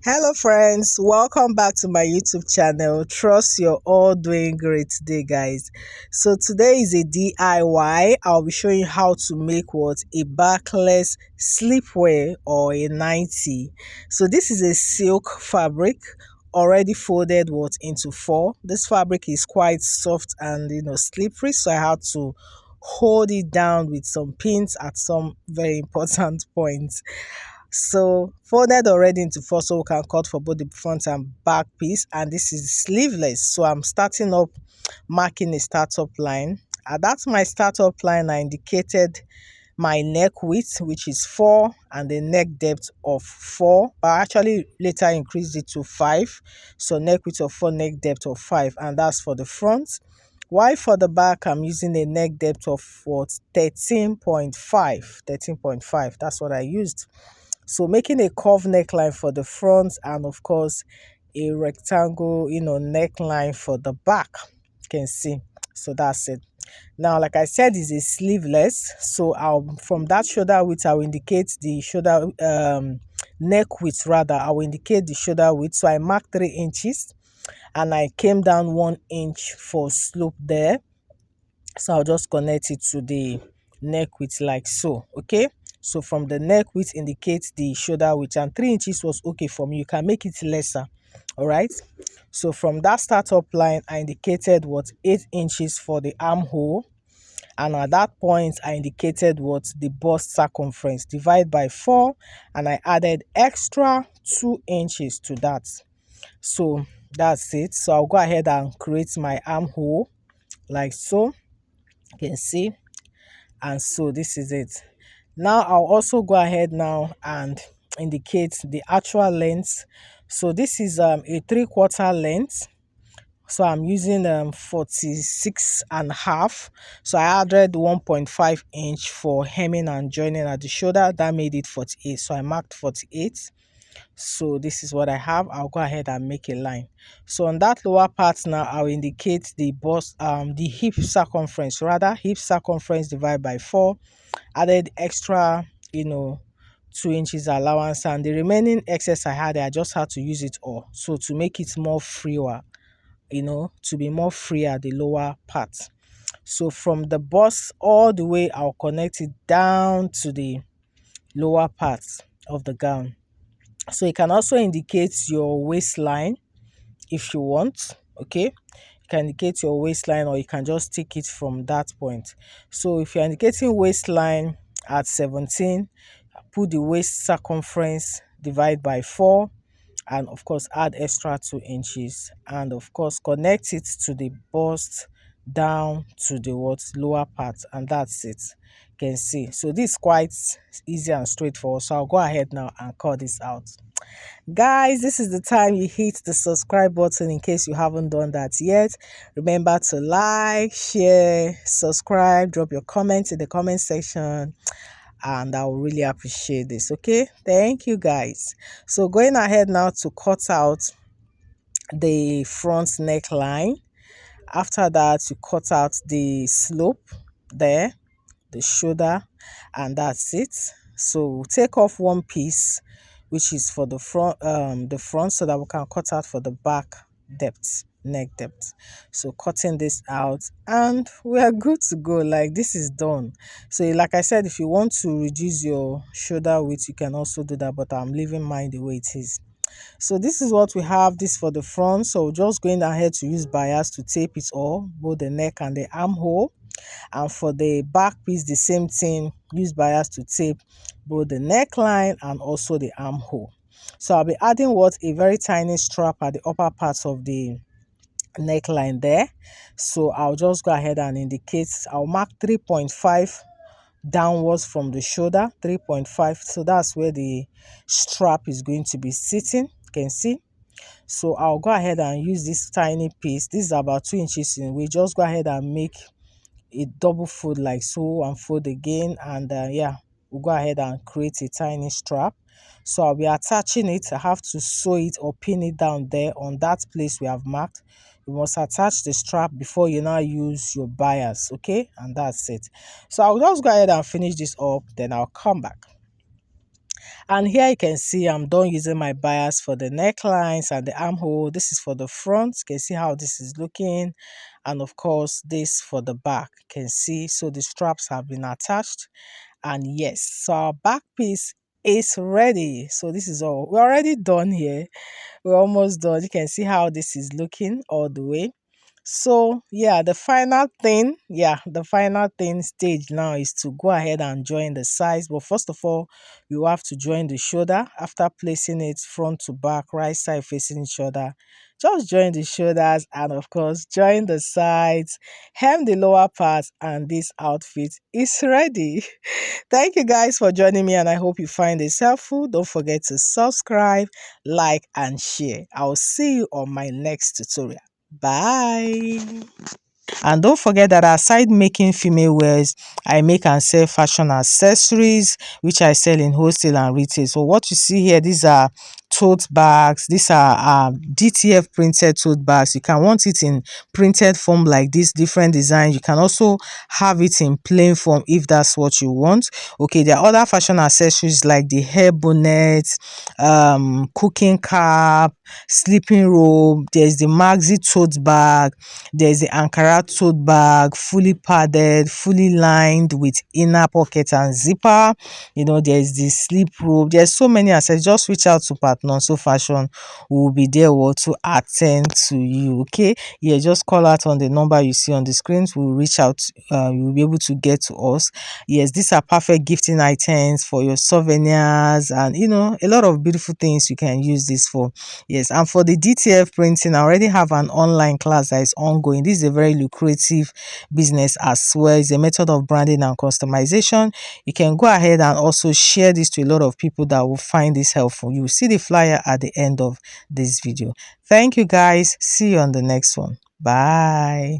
Hello friends, welcome back to my YouTube channel. Trust you're all doing great today, guys. So today is a DIY. I'll be showing you how to make a backless sleepwear or a nighty. So this is a silk fabric already folded into four. This fabric is quite soft and slippery, so I had to hold it down with some pins at some very important points. So folded already into four, so we can cut for both the front and back piece, and this is sleeveless. So I'm starting up marking a startup line. That's my startup line. I indicated my neck width, which is 4, and the neck depth of 4, but I actually later increased it to 5. So neck width of 4, neck depth of 5, and that's for the front. While for the back, I'm using a neck depth of 13.5. 13.5, that's what I used. So making a curved neckline for the front, and of course a rectangle neckline for the back. You can see. So that's it. Now, like I said, it's a sleeveless, so I'll from that shoulder width, I'll indicate the shoulder neck width, rather I will indicate the shoulder width. So I marked 3 inches and I came down 1 inch for slope there. So I'll just connect it to the neck width like so. Okay, so from the neck width indicates the shoulder width, and 3 inches was okay for me. You can make it lesser. All right, so from that startup line, I indicated 8 inches for the armhole, and at that point I indicated the bust circumference, divide by 4, and I added extra 2 inches to that. So that's it. So I'll go ahead and create my armhole like so. You can see, and so this is it. Now I'll also go ahead now and indicate the actual length. So this is a 3/4 length, so I'm using 46.5. So I added 1.5 inch for hemming and joining at the shoulder. That made it 48, so I marked 48. So this is what I have. I'll go ahead and make a line. So on that lower part now, I'll indicate the bust, the hip circumference, rather hip circumference divided by 4, added extra 2 inches allowance, and the remaining excess I had, I just had to use it all, so to make it more freer, to be more free at the lower part. So from the bust all the way, I'll connect it down to the lower part of the gown. So you can also indicate your waistline if you want. Okay, you can indicate your waistline, or you can just take it from that point. So if you're indicating waistline at 17, put the waist circumference, divide by 4, and of course add extra 2 inches, and of course connect it to the bust down to the lower part, and that's it. You can see. So this is quite easy and straightforward. So I'll go ahead now and cut this out. Guys, this is the time you hit the subscribe button in case you haven't done that yet. Remember to like, share, subscribe, drop your comments in the comment section, and I will really appreciate this. Okay, thank you guys. So going ahead now to cut out the front neckline. After that, you cut out the slope there, the shoulder, and that's it. So take off one piece, which is for the front, so that we can cut out for the back depth, neck depth. So cutting this out, and we are good to go. Like, this is done. So like I said, if you want to reduce your shoulder width, you can also do that, but I'm leaving mine the way it is. So this is what we have. This for the front. So just going ahead to use bias to tape it all, both the neck and the armhole. And for the back piece, the same thing, use bias to tape both the neckline and also the armhole. So I'll be adding a very tiny strap at the upper parts of the neckline there. So I'll just go ahead and indicate, I'll mark 3.5 downwards from the shoulder, 3.5. So that's where the strap is going to be sitting. You can see. So I'll go ahead and use this tiny piece. This is about 2 inches in. We just go ahead and make a double fold like so, and fold again, and yeah, we'll go ahead and create a tiny strap. So I'll be attaching it. I have to sew it or pin it down there on that place we have marked. You must attach the strap before you now use your bias. Okay, and that's it. So I'll just go ahead and finish this up, then I'll come back. And here you can see I'm done using my bias for the necklines and the armhole. This is for the front. You can see how this is looking. And of course, this for the back. You can see, so the straps have been attached. And yes, so our back piece is ready. So this is all. We're already done here. We're almost done. You can see how this is looking all the way. So yeah, the final thing stage now is to go ahead and join the sides. But first of all, you have to join the shoulder. After placing it front to back, right side facing each other, just join the shoulders and of course join the sides, hem the lower part, and this outfit is ready. Thank you guys for joining me, and I hope you find this helpful. Don't forget to subscribe, like, and share. I'll see you on my next tutorial. Bye. And don't forget that aside making female wears, I make and sell fashion accessories, which I sell in wholesale and retail. So what you see here, these are tote bags. These are DTF printed tote bags. You can want it in printed form like this, different design. You can also have it in plain form if that's what you want. Okay, there are other fashion accessories like the hair bonnet, cooking cap, sleeping robe. There's the maxi tote bag. There's the Ankara tote bag, fully padded, fully lined with inner pocket and zipper. You know, there's the sleep robe. There's so many accessories. Just reach out to Partner So Fashion. We will be there to attend to you. Okay, yeah, just call out on the number you see on the screens. We'll reach out. You will be able to get to us. Yes, these are perfect gifting items for your souvenirs, and you know, a lot of beautiful things you can use this for. Yes, and for the DTF printing, I already have an online class that is ongoing. This is a very lucrative business as well. It's a method of branding and customization. You can go ahead and also share this to a lot of people that will find this helpful. You will see the flyer at the end of this video. Thank you guys. See you on the next one. Bye.